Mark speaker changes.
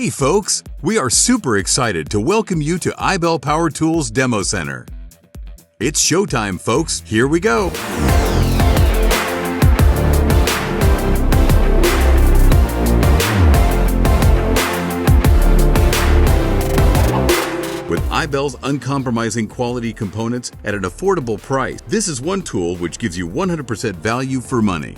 Speaker 1: Hey folks, we are super excited to welcome you to iBELL Power Tools Demo Center. It's showtime, folks. Here we go. With iBELL's uncompromising quality components at an affordable price, this is one tool which gives you 100% value for money.